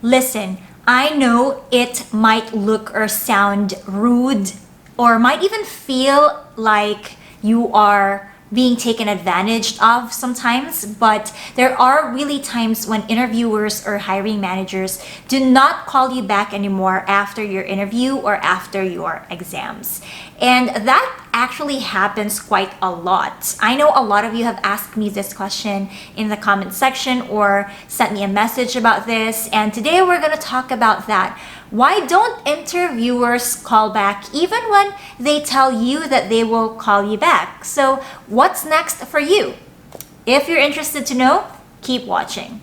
Listen, I know it might look or sound rude or might even feel like you are being taken advantage of sometimes, but there are really times when interviewers or hiring managers do not call you back anymore after your interview or after your exams. And that actually happens quite a lot. I know a lot of you have asked me this question in the comment section or sent me a message about this, and today we're going to talk about that. Why don't interviewers call back even when they tell you that they will call you back? So what's next for you? If you're interested to know, keep watching.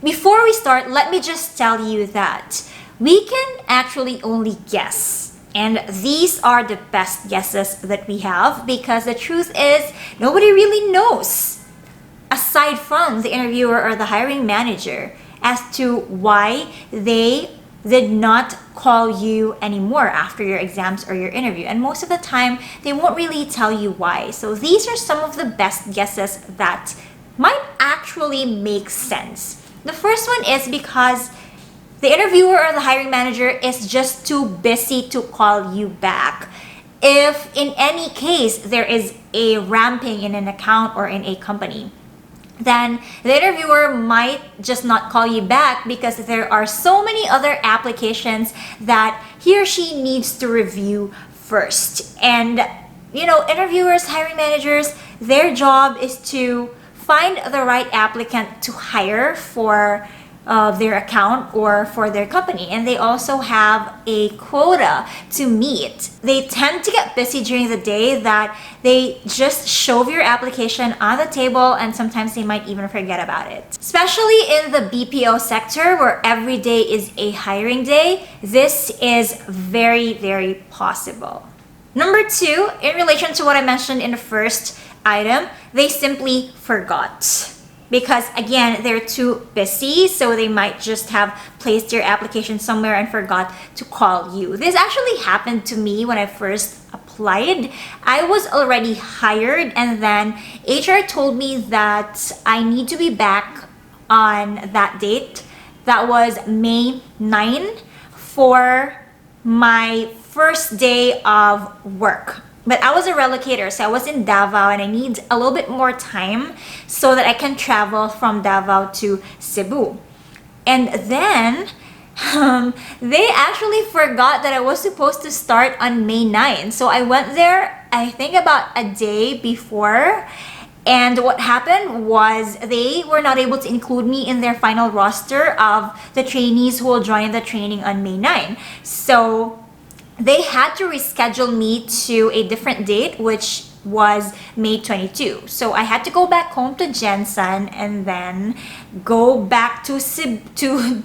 Before we start, let me just tell you that we can actually only guess. And these are the best guesses that we have because the truth is nobody really knows, aside from the interviewer or the hiring manager, as to why they did not call you anymore after your exams or your interview. And most of the time, they won't really tell you why. So these are some of the best guesses that might actually make sense. The first one is because the interviewer or the hiring manager is just too busy to call you back. If in any case there is a ramping in an account or in a company, then the interviewer might just not call you back because there are so many other applications that he or she needs to review first. And interviewers, hiring managers, their job is to find the right applicant to hire for their account or for their company, and they also have a quota to meet. They tend to get busy during the day that they just shove your application on the table, and sometimes they might even forget about it. Especially in the BPO sector where every day is a hiring day, this is very, very possible. Number two, in relation to what I mentioned in the first item, they simply forgot. Because again, they're too busy, so they might just have placed your application somewhere and forgot to call you. This actually happened to me when I first applied. I was already hired, and then HR told me that I need to be back on that date. That was May 9 for my first day of work. But I was a relocator, so I was in Davao and I need a little bit more time so that I can travel from Davao to Cebu. And then they actually forgot that I was supposed to start on May 9. So I went there, I think about a day before. And what happened was they were not able to include me in their final roster of the trainees who will join the training on May 9. So they had to reschedule me to a different date, which was May 22. So I had to go back home to Jensen and then go back to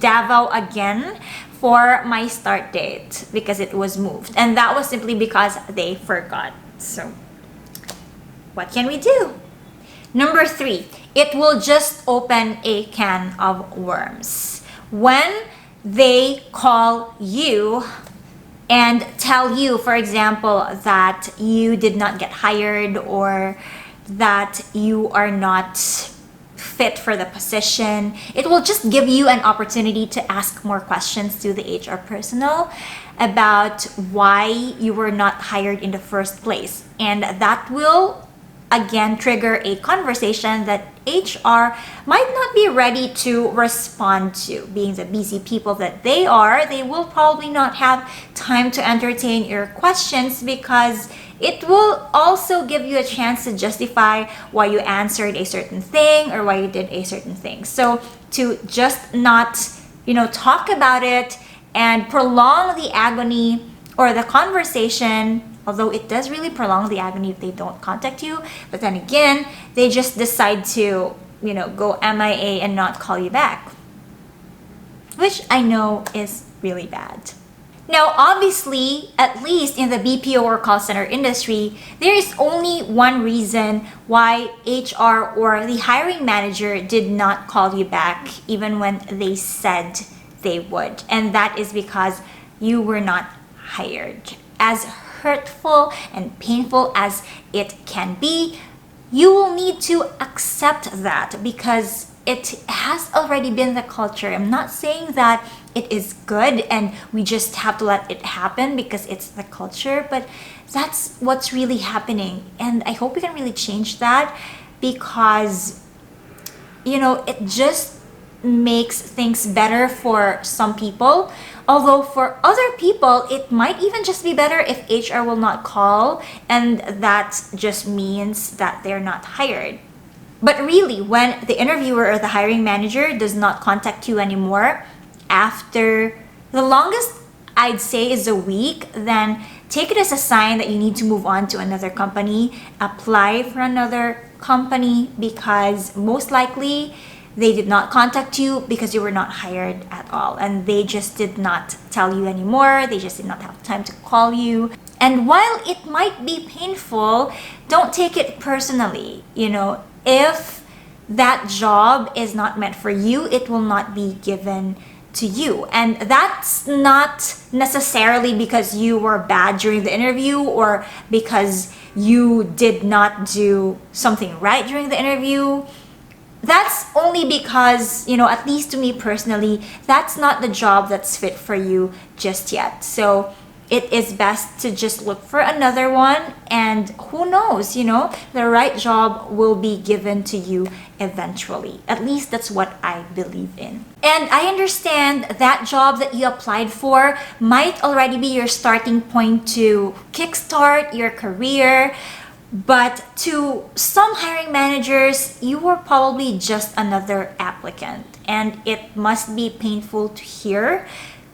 Davao again for my start date because it was moved. And that was simply because they forgot. So what can we do? Number three, it will just open a can of worms. When they call you and tell you, for example, that you did not get hired or that you are not fit for the position, it will just give you an opportunity to ask more questions to the HR personnel about why you were not hired in the first place. And that will again trigger a conversation that HR might not be ready to respond to. Being the busy people that they are, they will probably not have time to entertain your questions because it will also give you a chance to justify why you answered a certain thing or why you did a certain thing. So to just not, talk about it and prolong the agony or the conversation, although it does really prolong the agony if they don't contact you, but then again, they just decide to, go MIA and not call you back, which I know is really bad. Now, obviously, at least in the BPO or call center industry, there is only one reason why HR or the hiring manager did not call you back even when they said they would. And that is because you were not hired. As hurtful and painful as it can be, you will need to accept that because it has already been the culture. I'm not saying that it is good and we just have to let it happen because it's the culture, but that's what's really happening. And I hope we can really change that because, it just makes things better for some people. Although for other people, it might even just be better if HR will not call, and that just means that they're not hired. But really, when the interviewer or the hiring manager does not contact you anymore, after the longest I'd say is a week, then take it as a sign that you need to move on to another company, apply for another company, because most likely they did not contact you because you were not hired at all and they just did not tell you anymore. They just did not have time to call you. And while it might be painful, don't take it personally. If that job is not meant for you, it will not be given to you. And that's not necessarily because you were bad during the interview or because you did not do something right during the interview. That's only because, at least to me personally, that's not the job that's fit for you just yet. So it is best to just look for another one, and who knows, the right job will be given to you eventually. At least that's what I believe in. And I understand that job that you applied for might already be your starting point to kickstart your career. But to some hiring managers, you were probably just another applicant, and it must be painful to hear.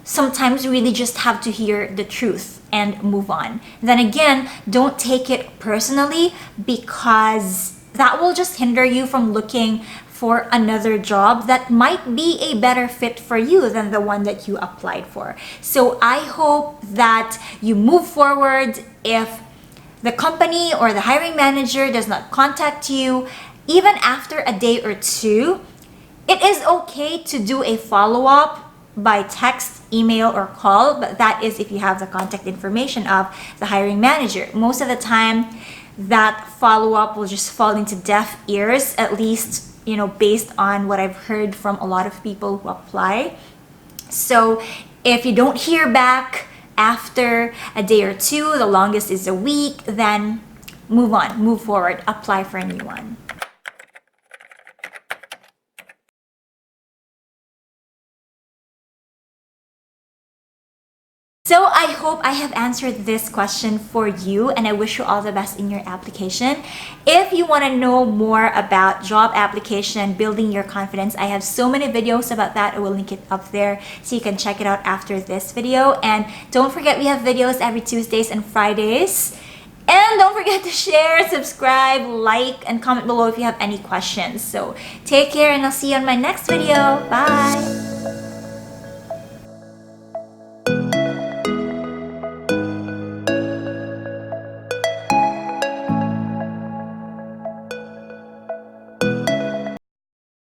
Sometimes you really just have to hear the truth and move on. Then again, don't take it personally because that will just hinder you from looking for another job that might be a better fit for you than the one that you applied for. So I hope that you move forward. If the company or the hiring manager does not contact you, even after a day or two, it is okay to do a follow-up by text, email, or call, but that is if you have the contact information of the hiring manager. Most of the time, that follow-up will just fall into deaf ears, at least, based on what I've heard from a lot of people who apply. So if you don't hear back after a day or two, the longest is a week, then move on, move forward, apply for a new one. So I hope I have answered this question for you, and I wish you all the best in your application. If you want to know more about job application, building your confidence, I have so many videos about that. I will link it up there so you can check it out after this video. And don't forget, we have videos every Tuesdays and Fridays. And don't forget to share, subscribe, like, and comment below if you have any questions. So take care, and I'll see you on my next video. Bye!